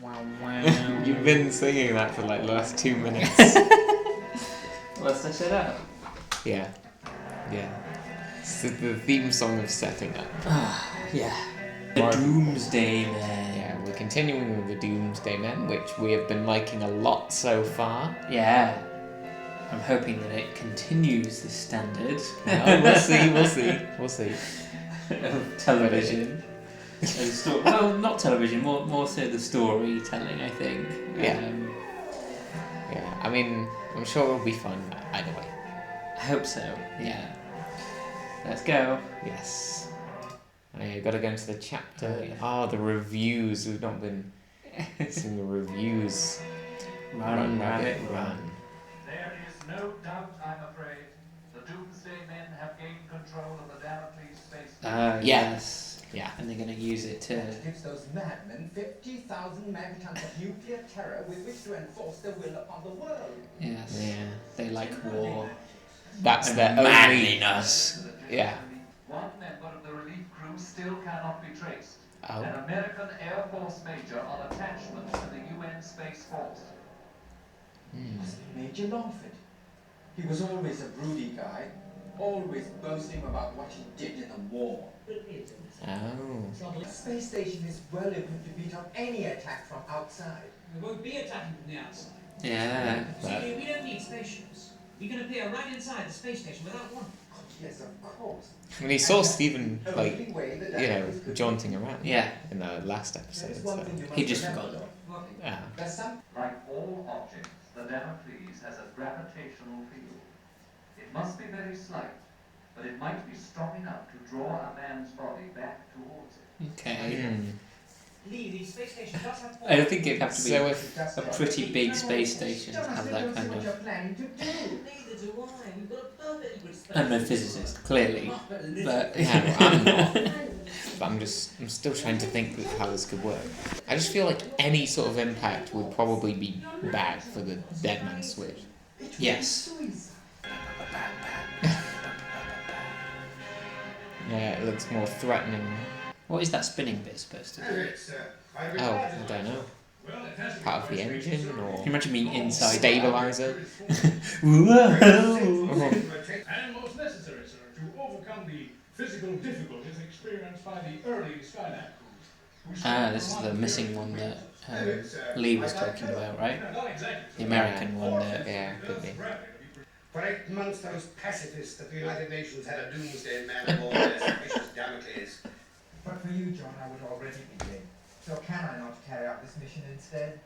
Wow, wow. You've been singing that for like the last 2 minutes. Let's set it up. Yeah. It's the theme song of setting up. Yeah. The Doomsday Men. Yeah, we're continuing with the Doomsday Men, which we have been liking a lot so far. Yeah. I'm hoping that it continues this standard. We'll see. Of television. Well, not television, more so the storytelling, I think. Yeah. Yeah, I mean, I'm sure it'll be fun either way. I hope so, yeah. Let's go. Yes. You've got to go into the chapter. The reviews. We've not been seeing the reviews. Run, rabbit, run. There is no doubt, I'm afraid. The Doomsday Men have gained control of the Damocles space station. Yes. Yeah. And they're going to use it to... It gives those madmen 50,000 megatons of nuclear terror with which to enforce their will upon the world. Yes. Yeah. They like war. That's their manliness. Yeah. One member of the relief crew still cannot be traced. Oh. An American Air Force major on attachment to the UN Space Force. Was it Major Longford? He was always a broody guy, always boasting about what he did in the war. Oh. The space station is well equipped to beat up any attack from outside. We won't be attacking from the outside. Yeah. See, we don't need spaceships. We can appear right inside the space station without one. Yes, of course. When he saw Stephen, Only like, way that you know, Damocles could jaunting around. Yeah. In the last There episode. is one So. thing you must He just remember, forgot. though. Ah. There's some Like all objects, the Damocles has a gravitational field. It must be very slight, but it might be strong enough to draw a man's body back towards it. Okay. Lee, the space station does have I don't think it'd have to be So if a pretty big space station to have that kind what of... you're planning to do. Neither do I. We've got a perfectly good space. I'm no physicist, clearly. But... no, I'm not. But I'm still trying to think of how this could work. I just feel like any sort of impact would probably be bad for the Dead Man Switch. Yes. Yeah, it looks more threatening. What is that spinning bit supposed to be? Oh, I don't know. Part of the engine Can or you imagine being inside stabilizer? Whoa! And most necessary, sir, to overcome the physical difficulties experienced by the early Skylab crews. This is the missing one that Lee was talking about, right? The American one that... Yeah, could be. For 8 months, those pacifists at the United Nations had a doomsday man aboard their suspicious Damocles. But for you, John, I would already be dead. So can I not carry out this mission instead?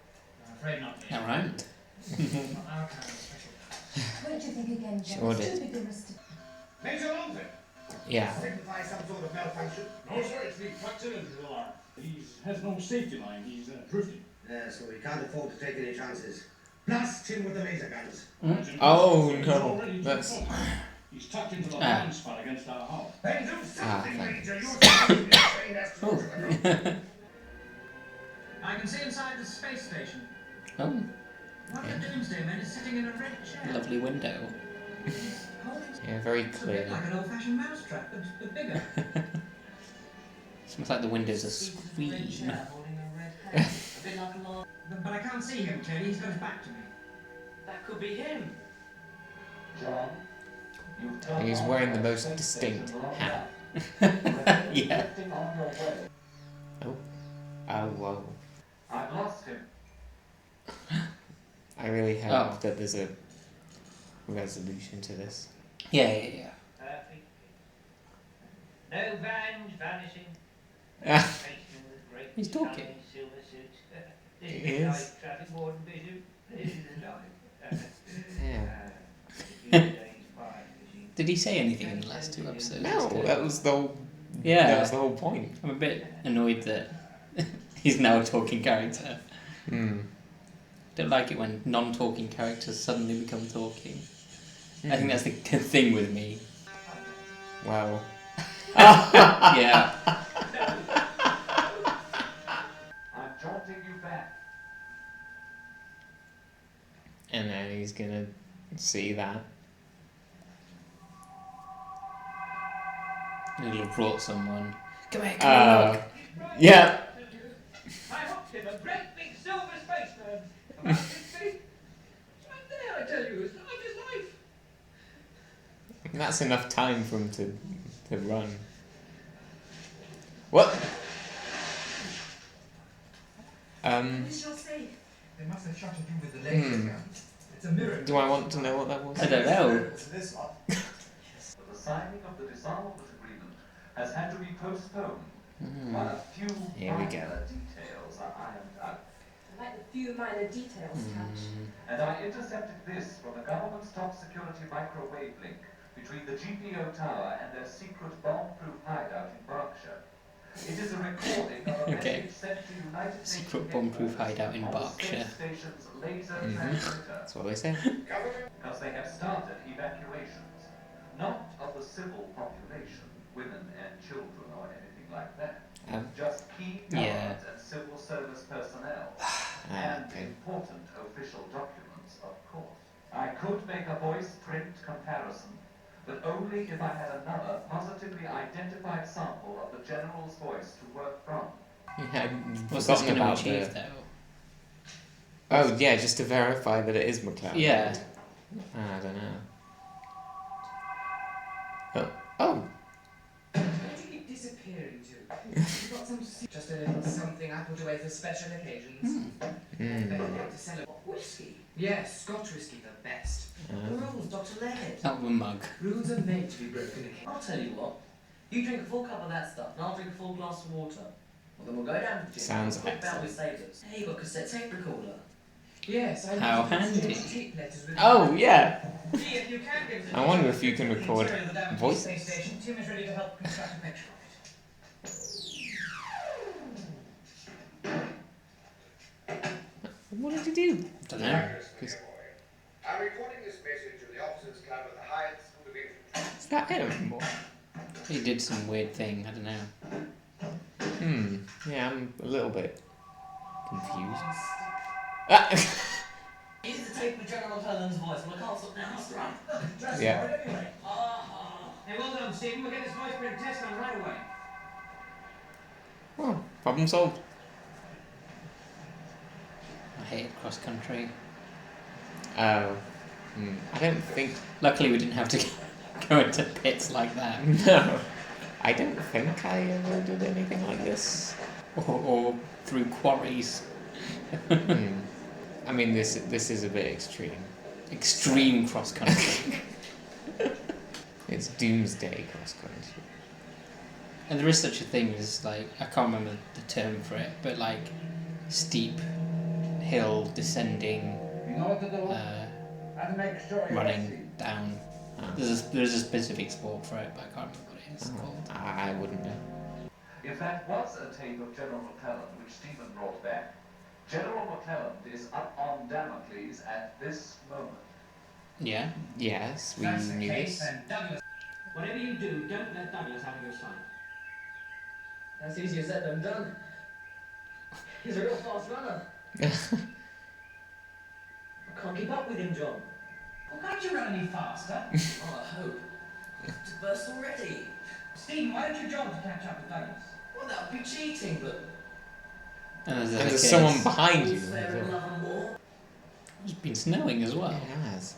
I'm afraid not. All right. Not our kind of special. Won't you think again, John? Sure It's did. too vigorous to... Major Longford! Yeah. Signify some sort of malfunction? No, sir, it's the proximity alarm. He has no safety line. He's drifting. So we can't afford to take any chances. Blast him with the laser guns. Oh, He's no. already That's... He's tucked into the blind spot against our hull. Then do something, thank Major. You're supposed to be trained as to Oh. I can see inside the space station. Oh, One of the Doomsday Men is sitting in a red chair. lovely window. Yeah, very It's a clear. bit like an old-fashioned mousetrap, but bigger. Seems like the window's a Red screen. chair holding a red hat. A bit like a large... But I can't see him clearly. He's got his back to me. That could be him. John, you've done And he's all wearing the that most space distinct station long hat. enough. Yeah. Drifting on your way. Oh, whoa. I've lost him. I really hope Oh. that there's a resolution to this. Yeah. Perfect. No vans vanishing. Ah. He's talking. Silver suit. This He is is. like traffic warden vision. This is the life. Yeah. Did he say anything in the last 2 episodes? No, that was the whole... Yeah. That was the whole point. I'm a bit annoyed that he's now a talking character. Hmm. Don't like it when non-talking characters suddenly become talking. I think that's the thing with me. Wow. Yeah. I'm jolting you back. And then he's gonna see that. He'll have brought someone. Come here, come Yeah. I hooked him a great big big silver spaceman. About 60. And there, I tell you, it's half his life. That's enough time for him to run. What? We shall see. They must have shot at you with the laser gun. It's a miracle. Do I want to know what that was? I don't know. This one. But the signing of the disarmament agreement has had to be postponed while a few Here we go. minor details are ironed out. I like the few minor details touch. And I intercepted this from the government's top security microwave link between the GPO tower and their secret bomb-proof hideout in Berkshire. It is a recording of a Okay. message sent to United Nations Secret bomb-proof hideout in on the Berkshire. space station's laser transmitter. That's what they say. Because they have started evacuations, not of the civil population, women and children or anything like that. Just key guards Yeah. and civil service personnel, and important official documents, of course. I could make a voice print comparison, but only if I had another positively identified sample of the general's voice to work from. Yeah, What's this forgotten going to about achieve, the... though? Oh, yeah, just to verify that it is McLeod. Yeah. I don't know. Oh. Where do you keep disappearing to? You've got some just a little something I put away for special occasions. To celebrate. Whiskey? Yes, Scotch whiskey, the best. The rules, Dr. Leggett. Out of a mug. Rules are made to be broken again. I'll tell you what. You drink a full cup of that stuff, and I'll drink a full glass of water. Well, then we'll go down to the gym. Sounds Quick bout excellent. with sabres. Hey, you got a cassette tape recorder? Yes, I How use it to handy. exchange tape letters with Oh, yeah. See, if you can give us a I wonder if you can record interior of the damn voices. space station, Tim is ready to help construct a picture of it. What did you do? Don't know. I'm recording this message in the officers' club at the Hyatt School of Infantry. Is that him? He did some weird thing, I don't know. Yeah, I'm a little bit confused. Here's the tape with General Cullen's voice. Well, I can't stop now. That's right. Yeah. Anyway. Hey, well done, Stephen. We'll get this voice print test on right away. Oh, problem solved. I hated cross country. Oh. I don't think... Luckily, we didn't have to go into pits like that. No. I don't think I ever did anything like this. Or through quarries. I mean, this is a bit extreme. Extreme cross country. It's Doomsday cross country. And there is such a thing as, like, I can't remember the term for it, but like steep hill descending, You know what to do? And make sure you running down. There's a specific sport for it, but I can't remember what it is called. I wouldn't know. In fact, was a tape of General McClellan which Stephen brought back. General McClellan is up on Damocles at this moment. Yeah. Yes, we That's the knew case, this. then Douglas. Whatever you do, don't let Douglas out of your sight. That's easier said than done. He's a real fast runner. I can't keep up with him, John. Well, can't you run any faster? Oh, I hope. To burst already. Stephen, why don't you jog to catch up with Douglas? Well, that would be cheating, but And there's, And other there's kids. someone behind you. fair in love and war. It's been snowing as well. It has.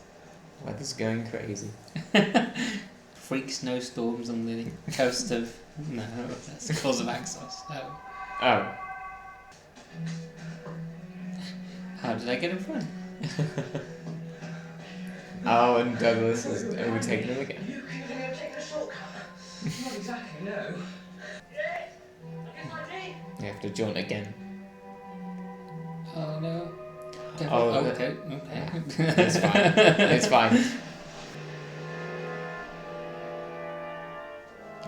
Weather's going crazy. Freak snowstorms on the coast of... No, that's the cause of Axos. No. Oh. How did I get in front? Oh, and Douglas has overtaken him again. You can even take a shortcut. Not exactly, no. Yes, I guess I did. You have to jaunt again. Oh no. Oh, okay. It's fine. It's fine.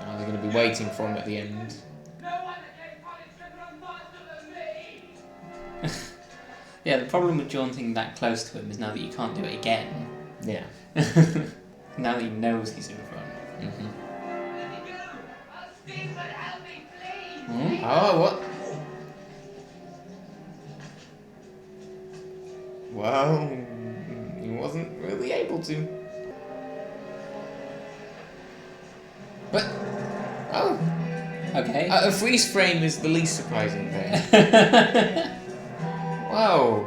Oh, they're going to be waiting for him at the end. No one that came college can run faster than me. Yeah, the problem with jaunting that close to him is now that you can't do it again. Yeah. Now that he knows he's in front. Mm-hmm. Where did he go? Oh, Stephen, help me, please. Oh, what? Well, he wasn't really able to. But, oh, Okay. a freeze frame is the least surprising thing. Whoa.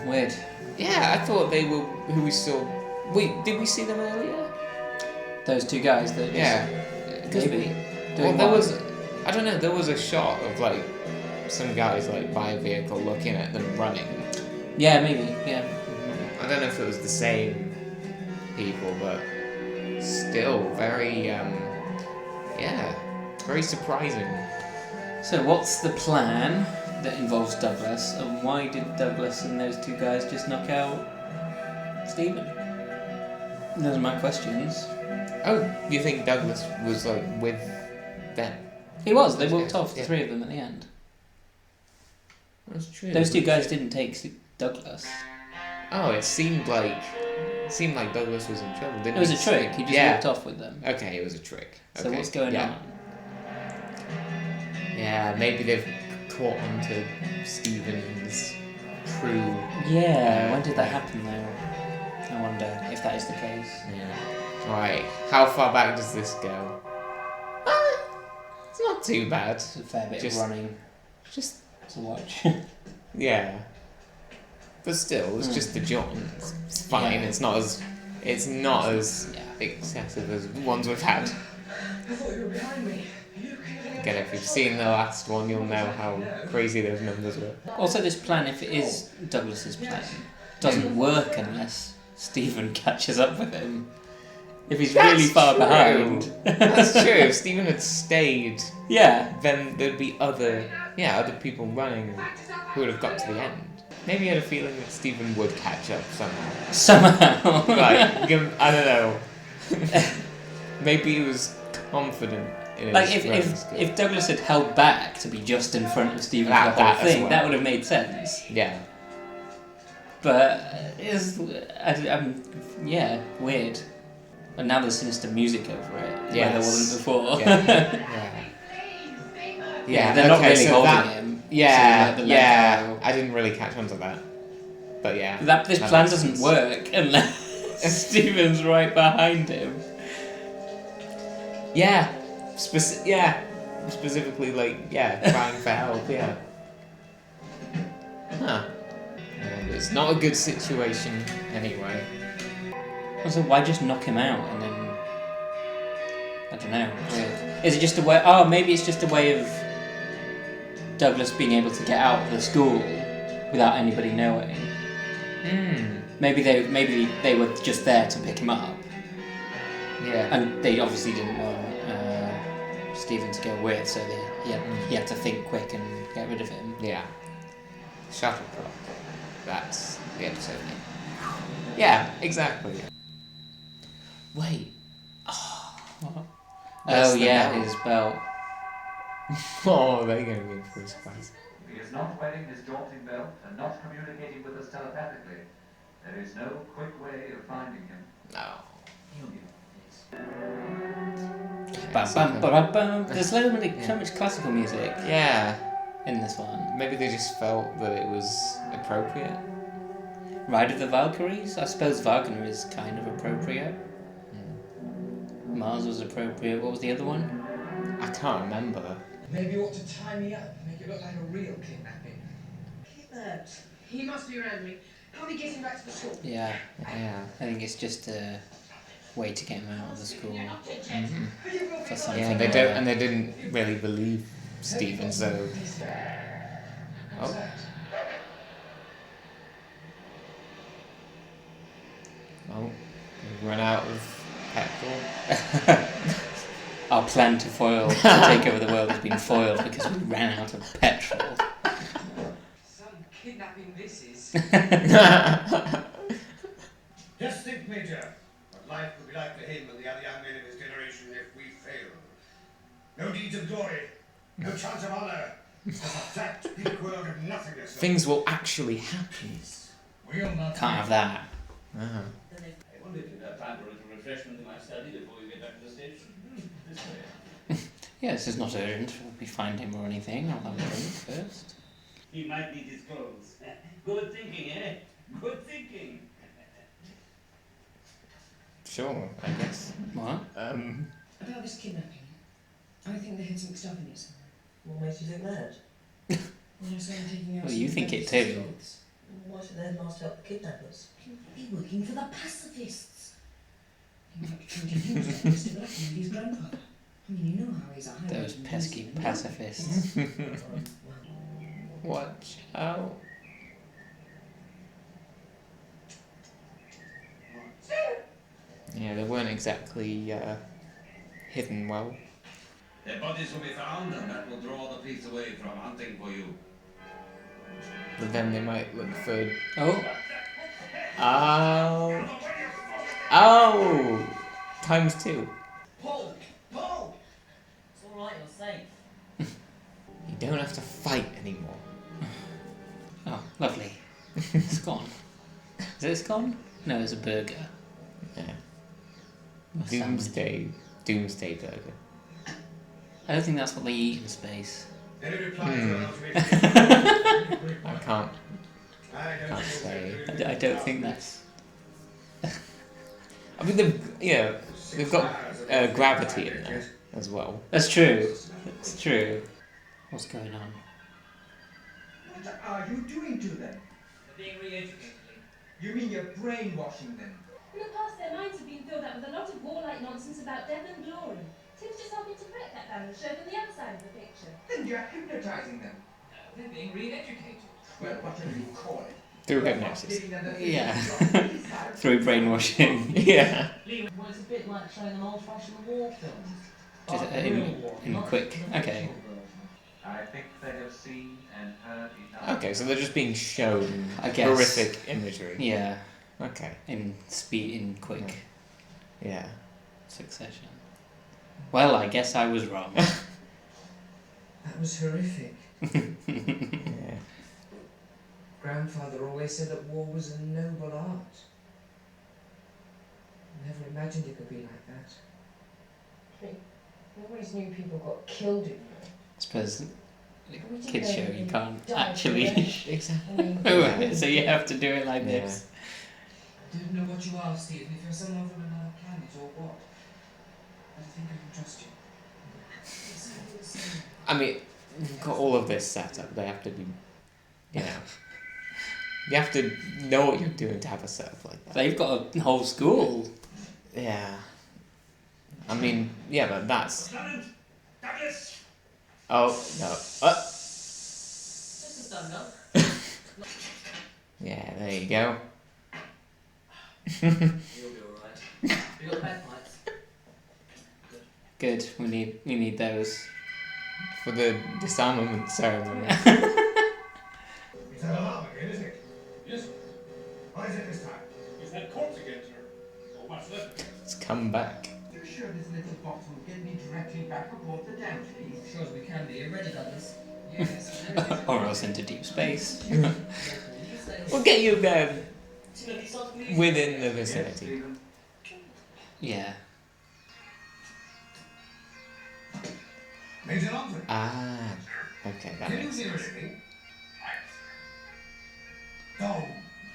Weird. Yeah, I thought they were who we saw. Wait, did we see them earlier? Those two guys that Yeah. maybe. Well, there was, I don't know, there was a shot of like some guys like by a vehicle looking at them running. Yeah, maybe. Yeah. I don't know if it was the same people, but still very, very surprising. So what's the plan that involves Douglas, and why did Douglas and those two guys just knock out Stephen? Those are my questions. Oh, you think Douglas was like with them? He was. They walked Yeah, off, the yeah. three of them at the end. That's true. Those two guys didn't take Douglas. Oh, it seemed like Douglas was in trouble, didn't It was he? a trick. He just walked off with them. Okay, it was a trick. So Okay, what's going yeah. on? Yeah, maybe they've caught onto Stephen's crew. Yeah. When did that happen though? I wonder if that is the case. Yeah. Alright, how far back does this go? It's not too bad. It's a fair bit Just- of running Just, to watch. yeah. But still, it's just a jaunt. It's fine. Yeah. It's not as Yeah. excessive as the ones we've had. I thought you were behind me. You kidding? Again, if you've seen the last one, you'll know how crazy those numbers were. Also, this plan, if it is Douglas's plan, doesn't work unless Stephen catches up with him. If he's really far behind. That's true. If Stephen had stayed, Yeah. then there'd be other people running who would have got to the end. Maybe he had a feeling that Stephen would catch up somehow. Somehow. Like, I don't know. Maybe he was confident in his Like running skill. if Douglas had held back to be just in front of Stephen That- for the whole that as thing, well. that would have made sense. Yeah. But yeah, weird. And now there's sinister music over it, where there Yes. wasn't before. Yeah. Yeah, they're not okay, really so holding that- him. Yeah, so they let the leg yeah. go. I didn't really catch on to that. But yeah. This that plan makes doesn't sense. work unless Stephen's right behind him. Yeah. Specifically, like, crying for help, yeah. Huh. Well, it's not a good situation anyway. Also, why just knock him out and then... I don't know. Weird. Is it just a way... Oh, maybe it's just a way of Douglas being able to get out of the school without anybody knowing. Maybe they were just there to pick him up. Yeah. And they obviously didn't want Stephen to go with, so he had to think quick and get rid of him. Yeah. Shuttlecrock. That's the episode name. Yeah, exactly. Wait. That's Oh the yeah, bell. his belt. Oh, they're going to be in for a surprise. He is not wearing his jaunting belt and not communicating with us telepathically. There is no quick way of finding him. No. Bam, bam, bam, bam. There's so much classical music Yeah. in this one. Maybe they just felt that it was appropriate. Ride of the Valkyries? I suppose Wagner is kind of appropriate. Mars was appropriate. What was the other one? I can't remember. Maybe you ought to tie me up, make it look like a real kidnapping. Kidnapped. He must be around me. How are we getting back to the school? Yeah, Yeah. I think it's just a way to get him out of the school for something. Yeah, they don't, and they didn't really believe Stephen, so. Oh. Oh, we've run out of petrol. Our plan to take over the world has been foiled because we ran out of petrol. Some kidnapping this is. Just think, Major, what life would be like for him and the other young men of his generation if we failed. No deeds of glory, no chance of honor, just a flat, bleak world of nothingness. Things will actually happen. We'll not Can't have that. Uh-huh. I wonder if you'd have time for a little refreshment in my study before you get back to the station. This way. Yeah, this is not urgent. We find him or anything. I'll have a drink first. He might need his clothes. Good thinking, eh? Good thinking. Sure, I guess. What? About this kidnapping. I think they had some stuff in it somewhere. What makes you think that? Well, you think it too. Why should the headmaster help the kidnappers? He'll be working for the pacifists. He might be trying to use them to lucky with his grandfather. I mean, you know how he's a high Those pesky pacifists. Watch out. Yeah, they weren't exactly hidden well. Their bodies will be found, and that will draw the police away from hunting for you. But then they might look for... Oh, Oh! Oh! Times 2. Paul! Paul! It's alright, you're safe. You don't have to fight anymore. oh, lovely. It's gone. Is it scone? No, it's a burger. Yeah. A sandwich. Doomsday burger. I don't think that's what they eat in space. Any reply to an ultimatum? I can't I don't say. I don't think that's... I mean, they've got gravity in there as well. That's true. That's true. What's going on? What are you doing to them? They're being re-educated. You mean you're brainwashing them? In the past, their minds have been filled up with a lot of warlike nonsense about death and glory. Tim's just helping to break that down and show them the other side of the picture. Then you're hypnotizing them. They're being re-educated. Well, whatever you call it. Through hypnosis. Yeah. Through brainwashing. Yeah. Well, it's a bit like showing them old-fashioned war films. Just in quick. Okay. I think they have seen and heard enough. Okay, so they're just being shown I guess. horrific imagery. Yeah. Okay. In quick Yeah. succession. Well, I guess I was wrong. That was horrific. Yeah. Grandfather always said that war was a noble art. I never imagined it could be like that. You always knew people got killed in war. I suppose We didn't kids know show they you can't died actually today. Exactly. I mean, so you have to do it like Yeah. this. I don't know what you are, Stephen, if you're someone from another planet or what. But I think I can trust you. I mean, you've got all of this set up. They have to be, you know, you have to know what you're doing to have a setup like that. They've got a whole school. Yeah. I mean, yeah, but that's. Lieutenant Douglas! Oh no. just a stand up. Yeah, there you go. You'll be alright. You got bagpipes? Good. We need those. For the disarmament ceremony. It's an alarm again, isn't it? Yes, sir. What is it this time? Is that corpse again, sir? Or what's left of it? It's come back. You sure this little box will get me directly back aboard the Downfleet? Sure as we can be. You ready, Douglas? Yes. Or else into deep space. We'll get you there Timothy, start to leave. within the Yes, vicinity. Stephen. Yeah. Major Longford. Ah, okay, that Can you makes hear sense. anything? Oh,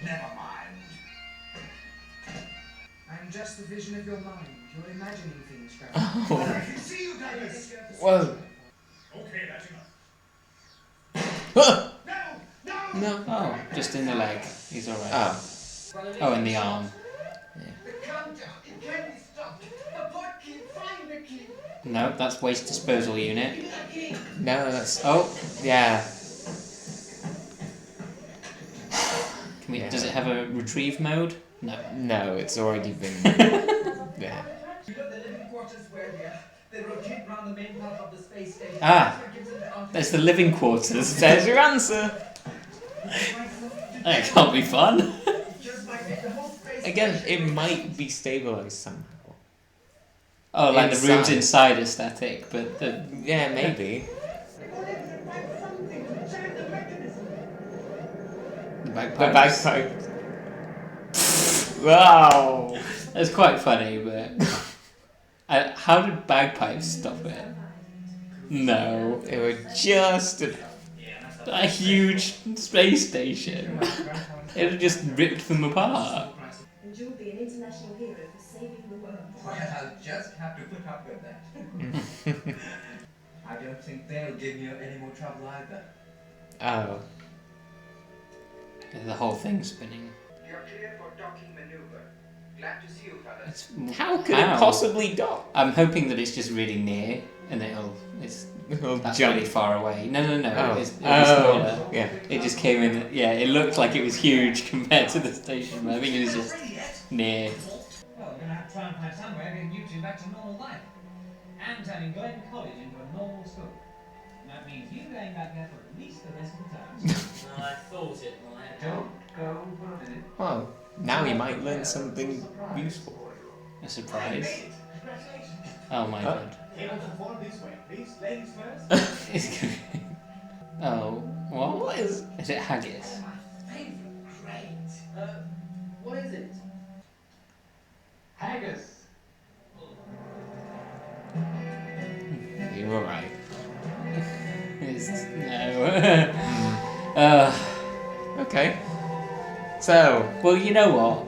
never mind. I'm just the vision of your mind. You're imagining things, Grandpa. Oh, I can see you, Douglas. whoa. Okay, that's enough. Ah! No, no. No. Oh, just in the leg. He's alright. Oh, Oh, in the arm. The countdown, it can't be stopped. The pod key, find the key. No, that's waste disposal unit. no, that's. Oh, Yeah. can we? Yeah. Does it have a retrieve mode? No. No, it's already been. Yeah. You know the living quarters where they rotate round the main part of the space station. Ah. That's what gives it the altitude. There's the living quarters. There's your answer. That can't be fun. Just might make the whole space Again, station- it might be stabilized somehow. Oh, like the rooms Inside. inside are static, but the Yeah, maybe. Something to jam the mechanism. the The bagpipes. bagpipe. Wow. It's quite funny, but how did bagpipes stop it? No, It was just. a huge space station. It had just ripped them apart. And you'll be an international hero for saving the world. Well, I'll just have to put up with that. I don't think they'll give you any more trouble either. Oh. The whole thing's spinning. You're clear for docking maneuver. Glad to see you, fellas. How could it possibly dock? I'm hoping that it's just really near and it's that's jump. really far away. No. Oh. It's smaller. Yeah. It just came in. Yeah, it looked like it was huge compared to the station, but I think it was just near. Well, we're going to have to try and find some way of getting you two back to normal life. And turning Glen College into a normal school. And that means you going back there for at least the rest of the term. I thought it might. Don't go for a minute. Well, now you might learn something useful. A surprise. Congratulations. Oh my god. Able to form this way, please. Ladies first. Oh, what is it? Haggis. My favourite grade. What is it? Haggis. You were right. No. Okay. So, Well, you know what?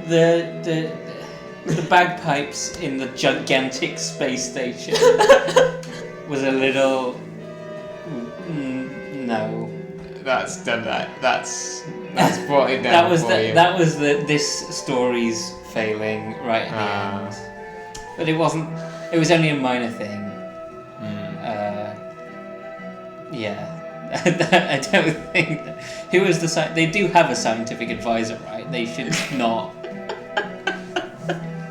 the bagpipes in the gigantic space station was a little no. that's done that. That's brought it down That was for you. that was this story's failing right at the end. But it wasn't. It was only a minor thing. Yeah. I don't think. Who is the they do have a scientific advisor, right? They should not.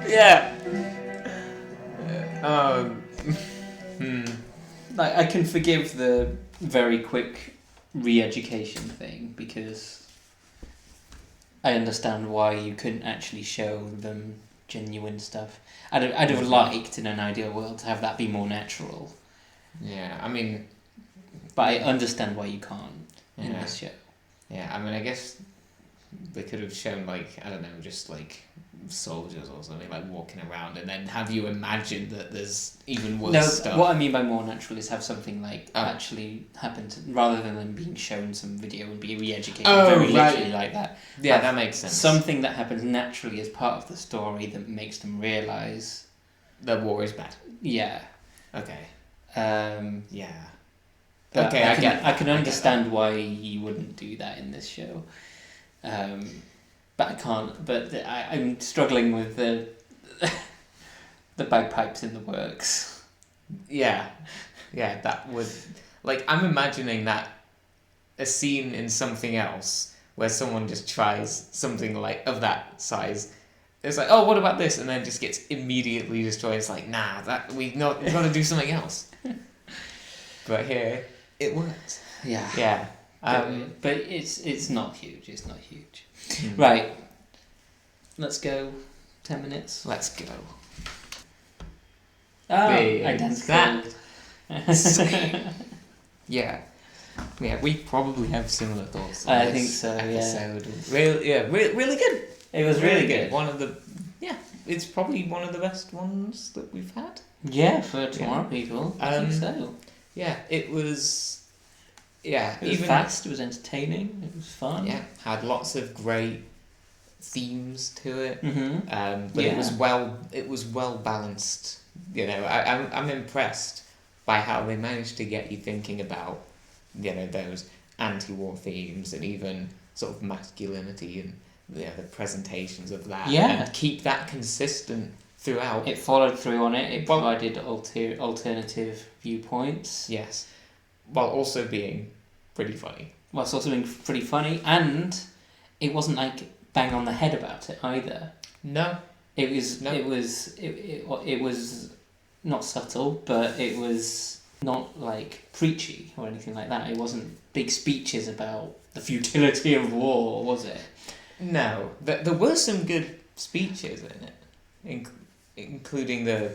Yeah. Like, I can forgive the very quick re-education thing because I understand why you couldn't actually show them genuine stuff. I'd have liked, in an ideal world, to have that be more natural. Yeah, I mean... But I understand why you can't in Yeah. this show. Yeah, I mean, I guess they could have shown, like, I don't know, just, like, soldiers or something, like, walking around, and then have you imagine that there's even worse stuff. What I mean by more natural is have something, like, actually happen to... Rather than them being shown some video and be re-educated very literally like that. Yeah, Have that makes sense. Something that happens naturally as part of the story that makes them realise... that war is bad. Yeah. Okay. Yeah. But Okay, I can understand why you wouldn't do that in this show, but I can't. But I'm struggling with the bagpipes in the works. Yeah, that would... Like, I'm imagining that a scene in something else where someone just tries something like of that size. It's like, oh, what about this? And then just gets immediately destroyed. It's like, nah, we've got to do something else. But here, it works. Yeah. Yeah. But it's not huge. It's not huge. Right. Let's go. 10 minutes. Let's go. Identical. Yeah. Yeah, we probably have similar thoughts on I this think so, episode. Really good. It was really good. One of the... Yeah, it's probably one of the best ones that we've had. Yeah, for Tomorrow People. I think so. Yeah, it was... Yeah, It was fast, it was entertaining, it was fun. Yeah, had lots of great themes to it. Mm-hmm. But it was well balanced. You know, I'm impressed by how they managed to get you thinking about, you know, those anti-war themes and even sort of masculinity and, you know, the presentations of that. Yeah. And keep that consistent throughout. It followed through on it. It provided alternative viewpoints. Yes. While also being pretty funny. Whilst also being pretty funny, and it wasn't like bang on the head about it either. No. It was not subtle, but it was not like preachy or anything like that. It wasn't big speeches about the futility of war, was it? No. There were some good speeches in it, including there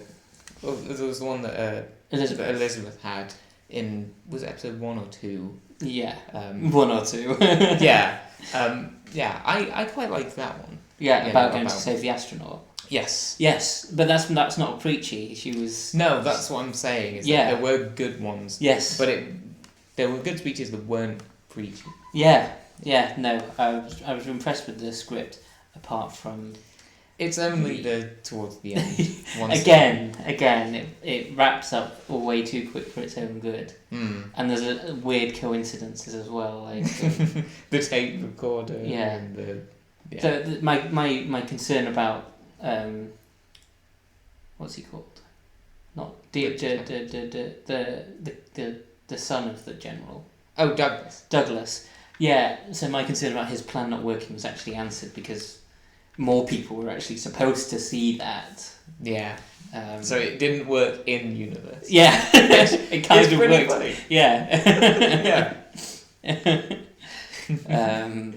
was the one that Elizabeth had in, was it episode 1 or 2? Yeah, 1 or 2. Yeah, I quite liked that one. Yeah, about going to save the astronaut. Yes, but that's not preachy. She was. No, that's what I'm saying. Is that there were good ones. Yes, but there were good speeches that weren't preachy. Yeah. No, I was impressed with the script. Apart from It's only towards the end. once Again, it wraps up way too quick for its own good. And there's a weird coincidences as well, like the tape recorder. Yeah. And the, So my concern about what's he called? Not the son of the general. Oh, Douglas. Douglas. Yeah. So my concern about his plan not working was actually answered because more people were actually supposed to see that. Yeah. So it didn't work in universe. Yeah. It kind of worked. Funny. Yeah. Yeah. Yeah.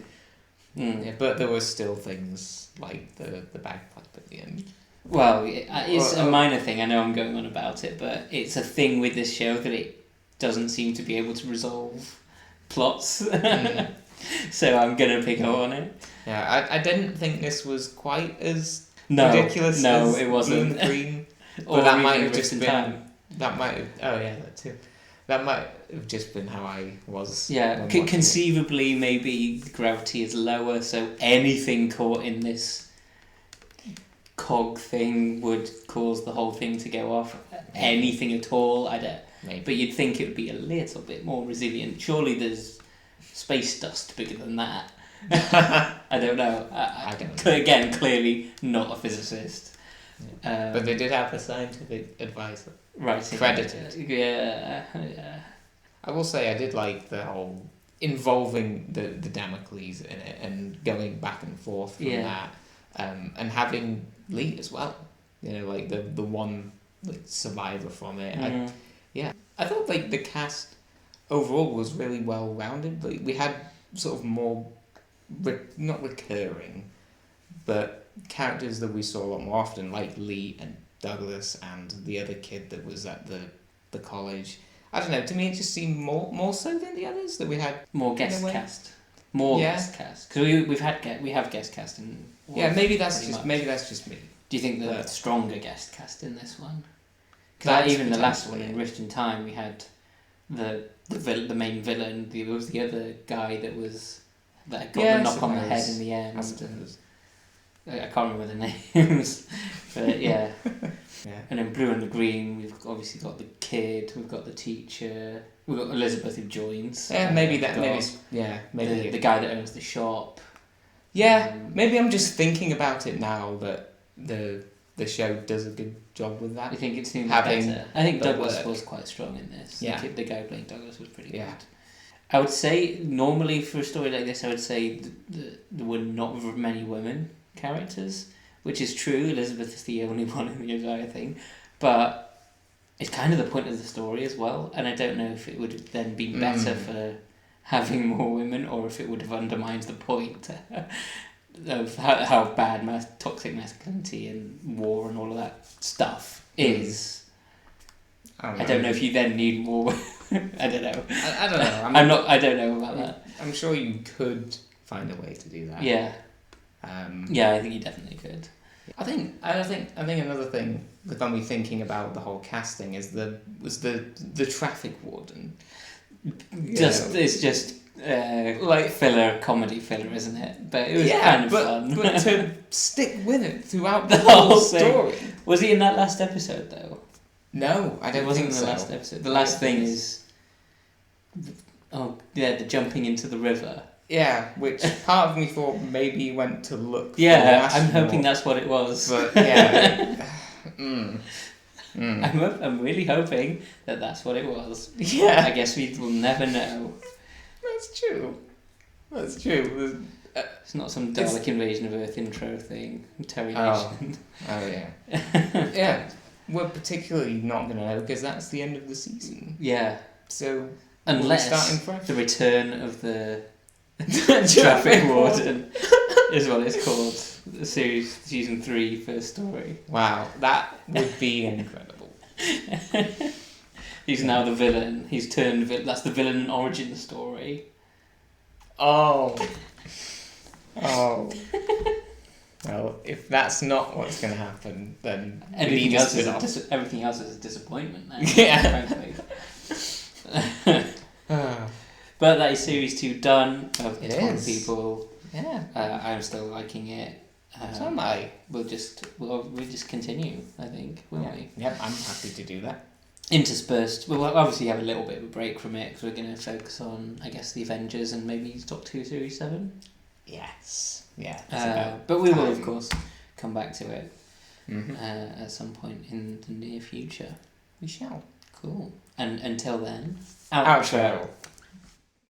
Yeah, but there were still things like the bagpipe at the end. Well, it's a minor thing. I know I'm going on about it, but it's a thing with this show that it doesn't seem to be able to resolve plots. So I'm gonna pick up on it. Yeah, I didn't think this was quite as No, ridiculous. no, as it wasn't. Moon Queen. Or But that even might have Rift just in been. Time. That might have. Oh yeah, that too. That might have just been how I was. Yeah, when watching it. conceivably, maybe gravity is lower, so anything caught in this cog thing would cause the whole thing to go off. Anything at all, I don't. Maybe. But you'd think it would be a little bit more resilient. Surely there's space dust bigger than that. I don't know. I don't know. Again, clearly not a physicist. But they did have a scientific advisor. Right. Credited. Yeah. I will say I did like the whole involving the Damocles in it and going back and forth from that, and having Lee as well. You know, like the one like survivor from it. I thought like the cast overall was really well rounded. Like we had sort of more not recurring, but characters that we saw a lot more often, like Lee and Douglas and the other kid that was at the college. I don't know. To me, it just seemed more so than the others that we had More guest cast. More guest cast because we have guest cast in. Yeah, maybe that's pretty just much. me. Do you think the stronger guest cast in this one? Because even the last one in Rift in Time, we had the main villain. There was the other guy that got the knock on the head in the end. I can't remember the names, but yeah. And then Blue and the Green, we've obviously got the kid, we've got the teacher, we've got Elizabeth who joins. Yeah, maybe the guy that owns the shop. Yeah, maybe I'm just thinking about it now that the show does a good job with that. You think it seems having better? I think Douglas work. was quite strong in this. Yeah. The guy playing Douglas was pretty Yeah. good. I would say normally for a story like this, I would say there were not many women characters, which is true. Elizabeth is the only one in the entire thing, but it's kind of the point of the story as well. And I don't know if it would have then been better for having more women, or if it would have undermined the point of how bad toxic masculinity and war and all of that stuff is. I don't know if you then need more. I don't know. I don't know. I don't know about that. I'm sure you could find a way to do that. Yeah. Yeah, I think you definitely could. I think another thing that got me thinking about the whole casting was the traffic warden. It's just like comedy filler, isn't it? But it was kind of fun. But to stick with it throughout the whole story. Was he in that last episode though? No, I don't wasn't think in so. The last episode. The last thing is, the jumping into the river. Yeah, which part of me thought maybe he went to look. Yeah, I'm hoping that's what it was. But yeah, I'm really hoping that that's what it was. Yeah, I guess we will never know. That's true. It's not some Dalek Invasion of Earth intro thing. Terry Nation. Oh yeah. Yeah. We're particularly not going to know because that's the end of the season. Yeah. So unless the return of the traffic warden is what it's called. The series season 3 first story. Wow, that would be incredible. He's now the villain. He's turned villain. That's the villain origin story. Oh. Well, if that's not what's going to happen, then everything else is a disappointment now. Yeah. Frankly. But that is series 2 done. Of 20 people. Yeah. I'm still liking it. So am I. We'll just continue, I think, won't we? Yep, I'm happy to do that. Interspersed. We'll obviously have a little bit of a break from it because we're going to focus on, I guess, the Avengers and maybe Doctor Who Series 7. Yes. Yeah. But we will, of course, come back to it Mm-hmm. at some point in the near future. We shall. Cool. And until then, Outro.